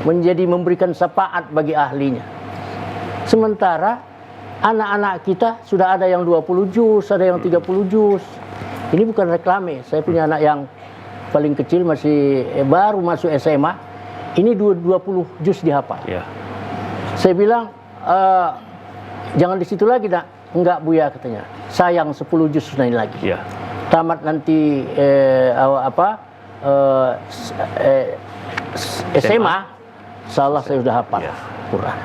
[SPEAKER 5] menjadi memberikan syafaat bagi ahlinya. Sementara anak-anak kita sudah ada yang 20 juz, ada yang 30 juz. Ini bukan reklame. Saya punya anak yang paling kecil masih baru masuk SMA. Ini 20 juz dihafal.
[SPEAKER 2] Ya.
[SPEAKER 5] Saya bilang, jangan di situ lagi, nak. Enggak, Buya, katanya. Sayang 10 juz naik lagi.
[SPEAKER 2] Ya.
[SPEAKER 5] Tamat nanti SMA, insyaallah saya sudah hafal
[SPEAKER 2] Ya.
[SPEAKER 5] Quran.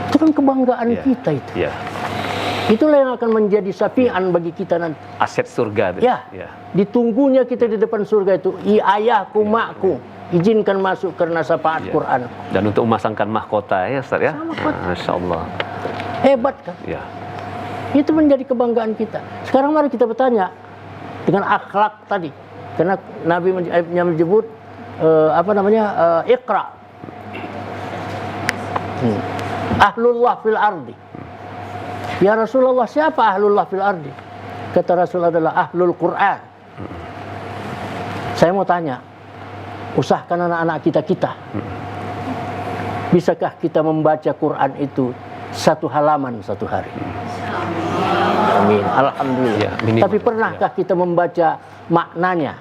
[SPEAKER 5] Itu kan kebanggaan
[SPEAKER 2] Ya.
[SPEAKER 5] kita itu.
[SPEAKER 2] Ya.
[SPEAKER 5] Itulah yang akan menjadi syafi'an bagi kita nanti.
[SPEAKER 2] Aset surga itu.
[SPEAKER 5] Ya, ditunggunya kita di depan surga itu. Ayahku, makku, izinkan masuk karena syafaat
[SPEAKER 2] Ya.
[SPEAKER 5] Quran.
[SPEAKER 2] Dan untuk memasangkan mahkota ya Ustaz ya. Masya Allah.
[SPEAKER 5] Hebat kan?
[SPEAKER 2] Ya.
[SPEAKER 5] Itu menjadi kebanggaan kita. Sekarang mari kita bertanya dengan akhlak tadi. Karena Nabi menyebut Iqra. Ahlullah fil ardi. Ya Rasulullah, siapa ahlullah fil ardi? Kata Rasul adalah ahlul Quran. Saya mau tanya, usahakan anak-anak kita. Bisakah kita membaca Quran itu satu halaman satu hari? Amin. Alhamdulillah.
[SPEAKER 2] Ya, minimal.
[SPEAKER 5] Tapi pernahkah kita membaca maknanya?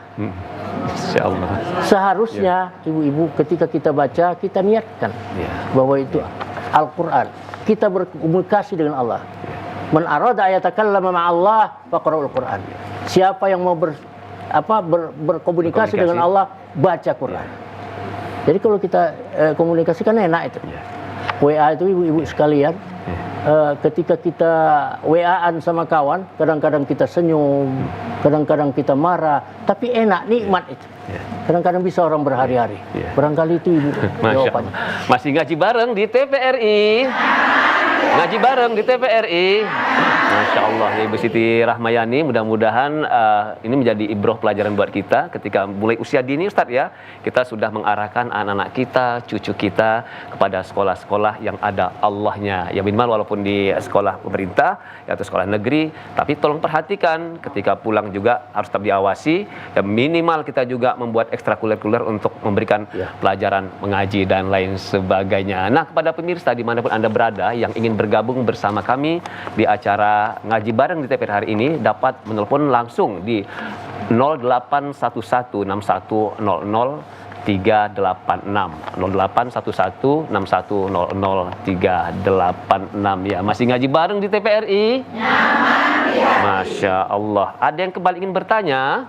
[SPEAKER 2] Insya Allah.
[SPEAKER 5] Seharusnya ibu-ibu ketika kita baca, kita niatkan
[SPEAKER 2] Ya.
[SPEAKER 5] bahwa itu Al-Quran. Kita berkomunikasi dengan Allah. Man arada ayatakallama ma'allah faqra'ul Quran. Siapa yang mau berkomunikasi dengan Allah, baca Quran. Jadi kalau kita komunikasikan enak itu. WA itu ibu-ibu sekalian, ketika kita WA-an sama kawan, kadang-kadang kita senyum, kadang-kadang kita marah, tapi enak, nikmat itu. Kadang-kadang bisa orang berhari-hari. Barangkali itu ibu
[SPEAKER 2] Masya
[SPEAKER 5] jawabannya.
[SPEAKER 2] Allah. Masih ngaji bareng di TVRI. Ngaji bareng di TVRI. Masya Allah, Ibu Siti Rahmayani, mudah-mudahan ini menjadi ibroh pelajaran buat kita ketika mulai usia dini Ustadz ya. Kita sudah mengarahkan anak-anak kita, cucu kita kepada sekolah-sekolah yang ada Allahnya. Ya minimal walaupun di sekolah pemerintah atau sekolah negeri, tapi tolong perhatikan ketika pulang juga harus tetap diawasi. Ya minimal kita juga membuat ekstrakurikuler untuk memberikan pelajaran mengaji dan lain sebagainya. Nah, kepada pemirsa dimanapun Anda berada yang ingin bergabung bersama kami di acara ngaji bareng di TVRI hari ini, dapat menelpon langsung di 08116100 081161600386 ya. Masih ngaji bareng di TVRI? Masya Allah. Ada yang kembali ingin bertanya?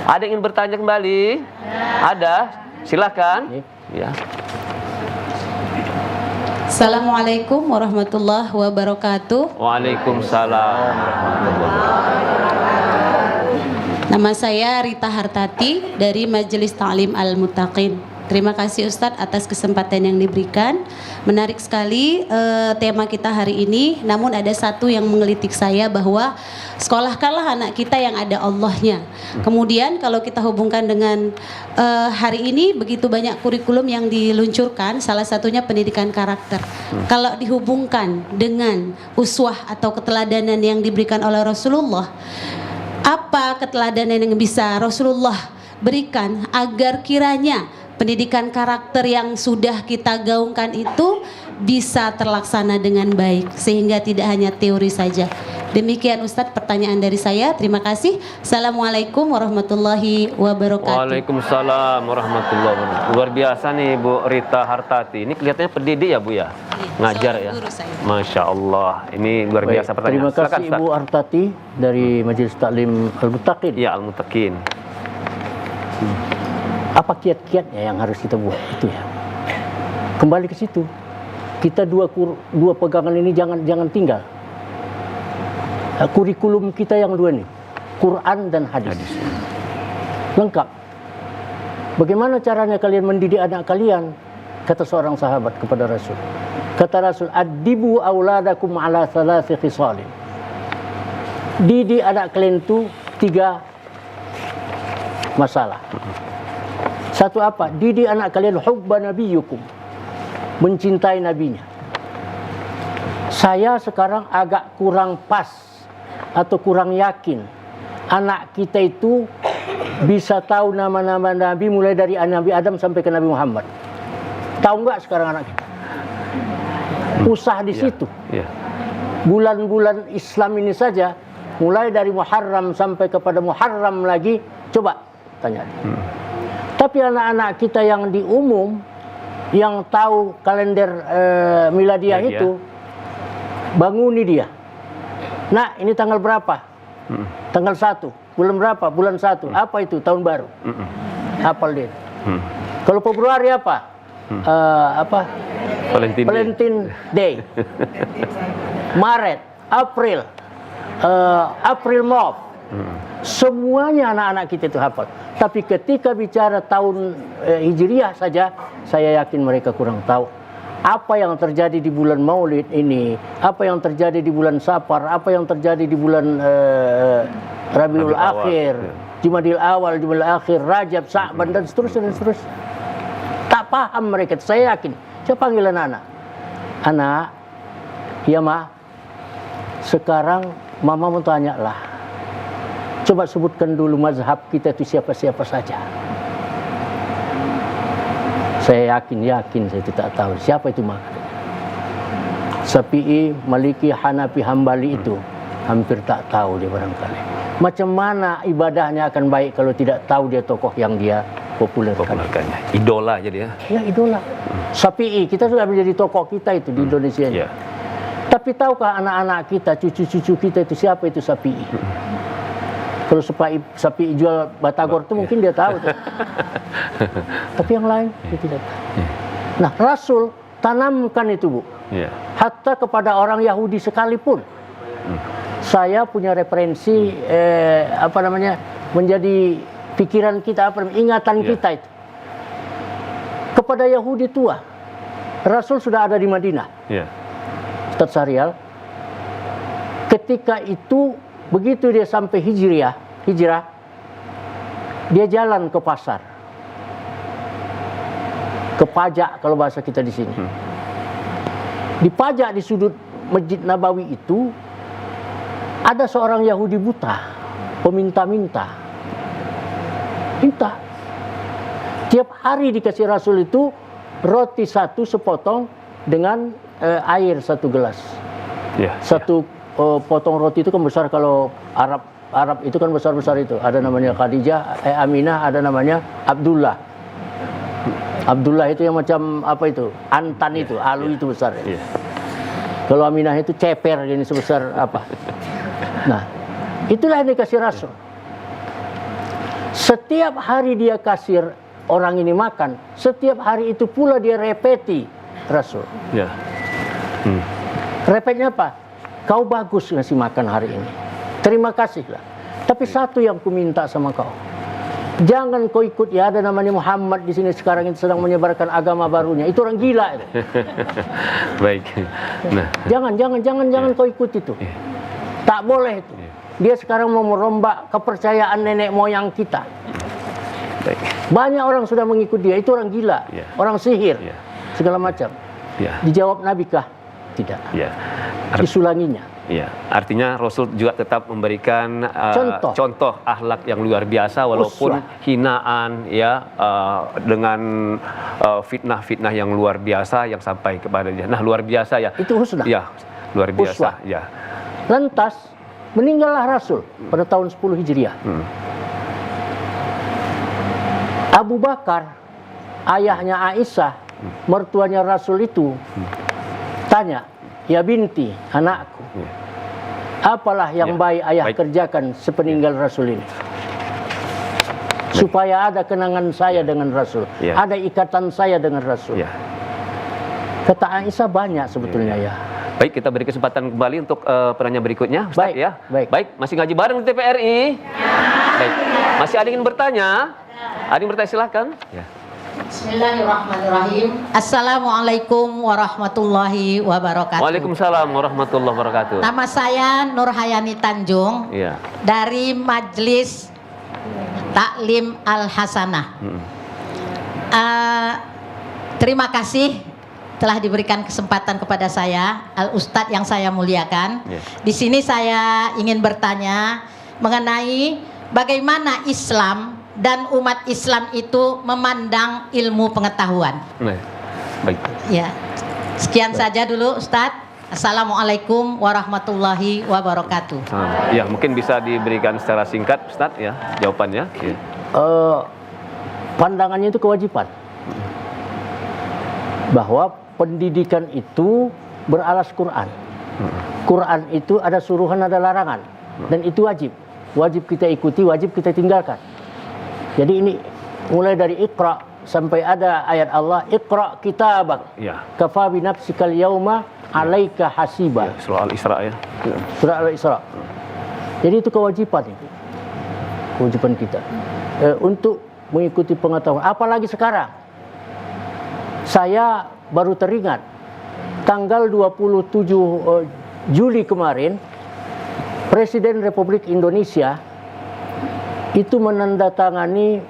[SPEAKER 2] Ada yang ingin bertanya kembali? Ada? Silakan. Ya.
[SPEAKER 3] Assalamualaikum warahmatullahi wabarakatuh.
[SPEAKER 2] Waalaikumsalam warahmatullahi wabarakatuh.
[SPEAKER 3] Nama saya Rita Hartati dari Majelis Ta'lim Al-Muttaqin. Terima kasih Ustadz atas kesempatan yang diberikan. Menarik sekali tema kita hari ini. Namun ada satu yang menggelitik saya bahwa sekolahkanlah anak kita yang ada Allahnya. Kemudian kalau kita hubungkan dengan hari ini begitu banyak kurikulum yang diluncurkan, salah satunya pendidikan karakter. Kalau dihubungkan dengan uswah atau keteladanan yang diberikan oleh Rasulullah, apa keteladanan yang bisa Rasulullah berikan agar kiranya pendidikan karakter yang sudah kita gaungkan itu bisa terlaksana dengan baik sehingga tidak hanya teori saja. Demikian Ustadz pertanyaan dari saya. Terima kasih. Assalamualaikum warahmatullahi wabarakatuh.
[SPEAKER 2] Waalaikumsalam warahmatullahi wabarakatuh. Luar biasa nih Bu Rita Hartati. Ini kelihatannya pendidik ya Bu ya? Ngajar ya? Masya Allah. Ini luar biasa pertanyaan.
[SPEAKER 5] Terima kasih
[SPEAKER 2] Silakan, Ustaz.
[SPEAKER 5] Ibu Hartati dari Majelis Taklim Al-Muttaqin.
[SPEAKER 2] Ya, Al-Muttaqin.
[SPEAKER 5] Apa kiat-kiatnya yang harus kita buat itu ya? Kembali ke situ. Kita dua pegangan ini jangan tinggal. Kurikulum kita yang dua nih, Quran dan hadis. Lengkap. Bagaimana caranya kalian mendidik anak kalian? Kata seorang sahabat kepada Rasul. Kata Rasul, "Addibu auladakum ala thalathi khisalin." Didik anak kalian itu 3 masalah. Satu apa? Didik anak kalian hubba nabiyukum. Mencintai nabinya. Saya sekarang agak kurang pas atau kurang yakin anak kita itu bisa tahu nama-nama Nabi mulai dari Nabi Adam sampai ke Nabi Muhammad. Tahu nggak sekarang anak kita? Usaha di situ. Bulan-bulan Islam ini saja, mulai dari Muharram sampai kepada Muharram lagi, coba tanya. Tapi anak-anak kita yang di umum, yang tahu kalender miladiah itu, banguni dia. Nah, ini tanggal berapa? Tanggal 1. Bulan berapa? Bulan 1. Apa itu? Tahun baru. Hafal dia. Kalau Februari apa? Valentine Day. Maret, April, April Mop. Semuanya anak-anak kita itu hafal. Tapi ketika bicara tahun Hijriah saja, saya yakin mereka kurang tahu. Apa yang terjadi di bulan Maulid ini, apa yang terjadi di bulan Safar, apa yang terjadi di bulan Rabiul Akhir, Jumadil Awal, Jumadil Akhir, Rajab, Sa'ban, dan seterusnya, dan seterusnya. Tak paham mereka, saya yakin. Saya panggil anak-anak. Anak, ya ma, sekarang mama mau tanya lah. Coba sebutkan dulu mazhab kita itu siapa-siapa saja. Saya yakin saya tidak tahu siapa itu makanya. Syafi'i, Maliki, Hanafi, Hambali itu hampir tak tahu dia barangkali. Macam mana ibadahnya akan baik kalau tidak tahu dia tokoh yang dia populerkan.
[SPEAKER 2] Idola jadi ya.
[SPEAKER 5] Ya idola. Syafi'i, kita sudah menjadi tokoh kita itu di Indonesia ini. Tapi tahukah anak-anak kita, cucu-cucu kita itu siapa itu Syafi'i? Kalau Syafi'i jual batagor itu mungkin dia tahu. Tapi yang lain dia tidak tahu. Nah, Rasul tanamkan itu, Bu. Hatta kepada orang Yahudi sekalipun. Saya punya referensi menjadi pikiran kita, ingatan kita itu. Kepada Yahudi tua. Rasul sudah ada di Madinah. Ustaz Syarial. Ketika itu begitu dia sampai hijrah, dia jalan ke pasar, ke pajak kalau bahasa kita di sini. Di pajak di sudut Masjid Nabawi itu ada seorang Yahudi buta, peminta-minta, minta. Tiap hari dikasih Rasul itu roti satu sepotong dengan air satu gelas. Satu potong roti itu kan besar, kalau Arab itu kan besar-besar itu. Ada namanya Khadijah, Aminah, ada namanya Abdullah. Abdullah itu yang macam apa itu? Antan itu, alu itu besar. Kalau Aminah itu ceper gini sebesar apa. Nah, itulah yang dikasih Rasul. Setiap hari dia kasih orang ini makan, setiap hari itu pula dia repeti Rasul. Repetnya apa? Kau bagus ngasih makan hari ini. Terima kasihlah. Tapi satu yang ku minta sama kau. Jangan kau ikut, ya ada namanya Muhammad di sini sekarang itu sedang menyebarkan agama barunya. Itu orang gila itu.
[SPEAKER 2] Baik. Nah.
[SPEAKER 5] Jangan kau ikut itu. Tak boleh itu. Dia sekarang mau merombak kepercayaan nenek moyang kita.
[SPEAKER 2] Baik.
[SPEAKER 5] Banyak orang sudah mengikut dia. Itu orang gila, orang sihir, segala macam. Dijawab Nabi kah? Tidak. Disulanginya.
[SPEAKER 2] Artinya Rasul juga tetap memberikan contoh akhlak yang luar biasa walaupun hinaan dengan fitnah-fitnah yang luar biasa yang sampai kepada dia. Nah, luar biasa ya.
[SPEAKER 5] Itu husnah.
[SPEAKER 2] Luar biasa.
[SPEAKER 5] Lantas meninggallah Rasul pada tahun 10 Hijriah. Abu Bakar, ayahnya Aisyah, mertuanya Rasul itu tanya, ya binti, anakku, apalah yang baik ayah kerjakan sepeninggal Rasul ini? Supaya ada kenangan saya dengan Rasul, ada ikatan saya dengan Rasul. Kata Aisyah banyak sebetulnya ya.
[SPEAKER 2] Baik, kita beri kesempatan kembali untuk penanya berikutnya, Ustaz, ya. Baik, masih ngaji bareng di TVRI? Baik, masih ada yang ingin bertanya? Ada yang bertanya, silakan.
[SPEAKER 9] Bismillahirrahmanirrahim. Assalamualaikum warahmatullahi wabarakatuh.
[SPEAKER 2] Waalaikumsalam warahmatullahi wabarakatuh.
[SPEAKER 9] Nama saya Nurhayani Tanjung dari Majelis Taklim Al-Hasanah. Terima kasih telah diberikan kesempatan kepada saya, Al-Ustadz yang saya muliakan. Di sini saya ingin bertanya mengenai bagaimana Islam dan umat Islam itu memandang ilmu pengetahuan.
[SPEAKER 2] Nah, baik.
[SPEAKER 9] Ya, sekian saja dulu Ustadz. Assalamualaikum warahmatullahi wabarakatuh.
[SPEAKER 2] Ya, mungkin bisa diberikan secara singkat, Ustadz, ya, jawabannya. Ya.
[SPEAKER 5] Pandangannya itu kewajiban. Bahwa pendidikan itu beralas Quran. Quran itu ada suruhan, ada larangan. Dan itu wajib. Wajib kita ikuti, wajib kita tinggalkan. Jadi ini mulai dari Iqra sampai ada ayat Allah, Iqra kitabak.
[SPEAKER 2] Ya.
[SPEAKER 5] Kafa bi nafsikal yauma 'alaika hasiba.
[SPEAKER 2] Ya, surah Al-Isra ya.
[SPEAKER 5] Surah Al-Isra. Jadi itu kewajiban itu. Kewajiban kita. Untuk mengikuti pengetahuan. Apalagi sekarang. Saya baru teringat tanggal 27 Juli kemarin Presiden Republik Indonesia itu menandatangani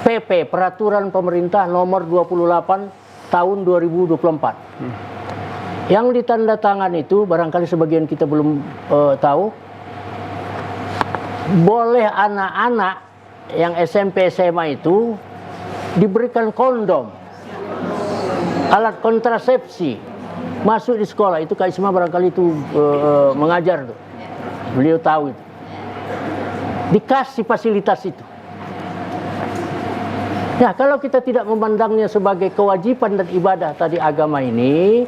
[SPEAKER 5] PP Peraturan Pemerintah nomor 28 tahun 2024. Yang ditandatangan itu barangkali sebagian kita belum tahu, boleh anak-anak yang SMP SMA itu diberikan kondom, alat kontrasepsi masuk di sekolah. Itu Kak Isma barangkali itu mengajar tuh, beliau tahu itu, dikasih fasilitas itu. Nah, kalau kita tidak memandangnya sebagai kewajiban dan ibadah tadi agama ini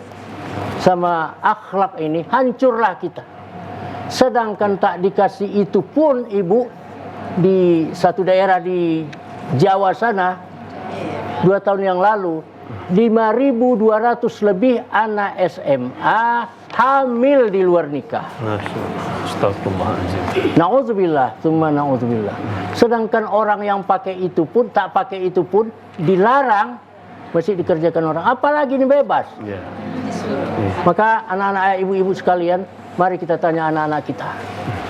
[SPEAKER 5] sama akhlak ini, hancurlah kita. Sedangkan tak dikasih itu pun Ibu, di satu daerah di Jawa sana 2 tahun yang lalu 5.200 lebih anak SMA hamil di luar nikah.
[SPEAKER 2] Astagfirullahaladzim.
[SPEAKER 5] Na'udzubillah, tsumma na'udzubillah. Sedangkan orang yang pakai itu pun, tak pakai itu pun dilarang, masih dikerjakan orang. Apalagi ini bebas.
[SPEAKER 2] Ya.
[SPEAKER 5] Maka anak-anak ibu-ibu sekalian, mari kita tanya anak-anak kita,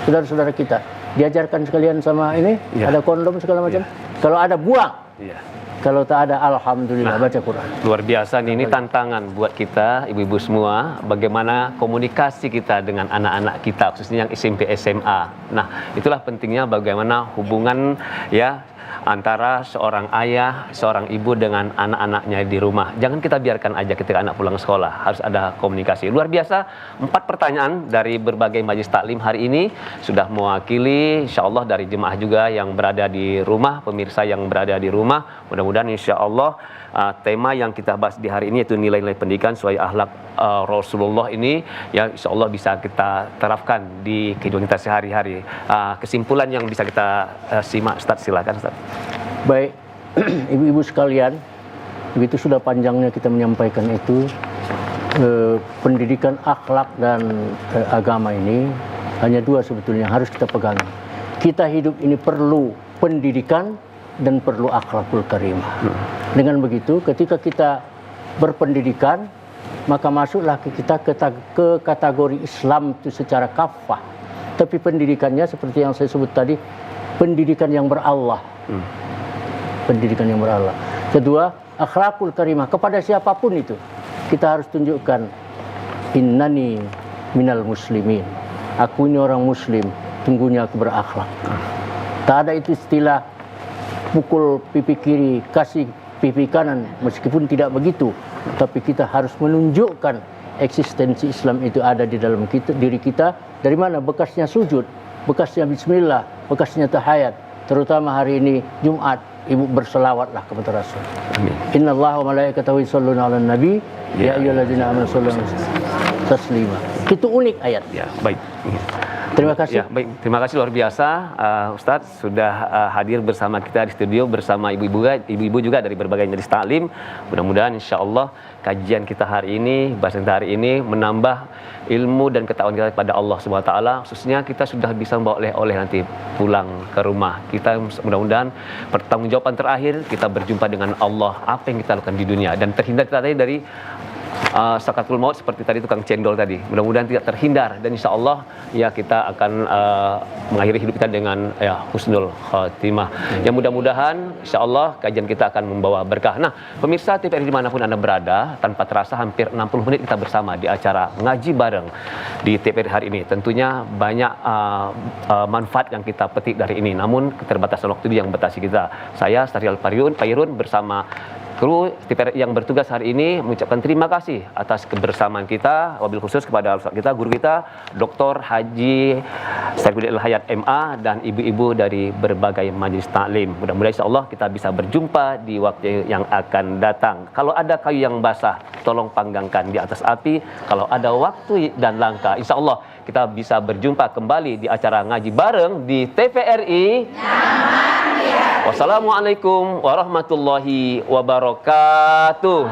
[SPEAKER 5] saudara-saudara kita, diajarkan sekalian sama ini,
[SPEAKER 2] Ya.
[SPEAKER 5] ada kondom segala macam.
[SPEAKER 2] Ya.
[SPEAKER 5] Kalau ada buang,
[SPEAKER 2] Ya.
[SPEAKER 5] kalau tak ada alhamdulillah, baca Quran.
[SPEAKER 2] Luar biasa nih, ini tantangan buat kita ibu-ibu semua, bagaimana komunikasi kita dengan anak-anak kita khususnya yang SMP SMA. Nah, itulah pentingnya bagaimana hubungan ya antara seorang ayah, seorang ibu dengan anak-anaknya di rumah. Jangan kita biarkan aja ketika anak pulang sekolah, harus ada komunikasi. Luar biasa, 4 pertanyaan dari berbagai majelis taklim hari ini sudah mewakili insyaallah dari jemaah juga yang berada di rumah, pemirsa yang berada di rumah. Mudah-mudahan insyaallah tema yang kita bahas di hari ini yaitu nilai-nilai pendidikan sesuai akhlak Rasulullah ini ya insyaallah bisa kita terapkan di kehidupan kita sehari-hari. Kesimpulan yang bisa kita simak, Ustaz, silakan Ustaz.
[SPEAKER 5] Baik, ibu-ibu sekalian, begitu sudah panjangnya kita menyampaikan itu, pendidikan akhlak dan agama ini hanya 2 sebetulnya harus kita pegang. Kita hidup ini perlu pendidikan dan perlu akhlakul karimah. Dengan begitu, ketika kita berpendidikan, maka masuklah kita ke kategori Islam itu secara kafah. Tapi pendidikannya seperti yang saya sebut tadi, pendidikan yang berallah. Pendidikan yang berallah. Kedua, akhlakul karimah kepada siapapun itu. Kita harus tunjukkan innani minal muslimin. Aku ini orang muslim, tunggunya aku berakhlak. Tak ada itu istilah pukul pipi kiri, kasih pipi kanan, meskipun tidak begitu. Tapi kita harus menunjukkan eksistensi Islam itu ada di dalam diri kita. Dari mana? Bekasnya sujud, bekasnya bismillah, bekasnya tahayat. Terutama hari ini Jumat, ibu berselawatlah kepada Rasul.
[SPEAKER 2] Amin.
[SPEAKER 5] Innallaha wa malaikatahu yusholluna 'alan nabi ya ayyuhalladzina amanu shollu 'alaihi taslima. Itu unik ayat.
[SPEAKER 2] Ya, baik.
[SPEAKER 5] Terima kasih.
[SPEAKER 2] Ya, baik. Terima kasih luar biasa Ustadz sudah hadir bersama kita di studio bersama ibu-ibu juga dari berbagai majelis taklim. Mudah-mudahan insyaallah kajian kita hari ini, bahasan kita hari ini menambah ilmu dan ketahuan kita kepada Allah Subhanahu wa taala. Khususnya kita sudah bisa membawa oleh-oleh nanti pulang ke rumah. Kita mudah-mudahan pertanggungjawaban terakhir kita berjumpa dengan Allah, apa yang kita lakukan di dunia dan terhindar kita tadi dari sakaratul maut seperti tadi tukang cendol tadi. Mudah-mudahan tidak terhindar dan insya Allah ya kita akan mengakhiri hidup kita dengan ya husnul khatimah. Yang mudah-mudahan insya Allah kajian kita akan membawa berkah. Nah, pemirsa TVRI dimanapun Anda berada, tanpa terasa hampir 60 menit kita bersama di acara ngaji bareng di TVRI hari ini. Tentunya banyak manfaat yang kita petik dari ini. Namun keterbatasan waktu yang batasi kita. Saya Syahrial Pairun bersama kru TVRI yang bertugas hari ini mengucapkan terima kasih atas kebersamaan kita, wabil khusus kepada ustaz kita, guru kita, Dr. Haji Saifuddin Al-Hayat MA dan ibu-ibu dari berbagai majelis taklim. Mudah-mudahan insya-Allah kita bisa berjumpa di waktu yang akan datang. Kalau ada kayu yang basah, tolong panggangkan di atas api. Kalau ada waktu dan langkah, insya-Allah kita bisa berjumpa kembali di acara ngaji bareng di TVRI. Wassalamualaikum warahmatullahi wabarakatuh.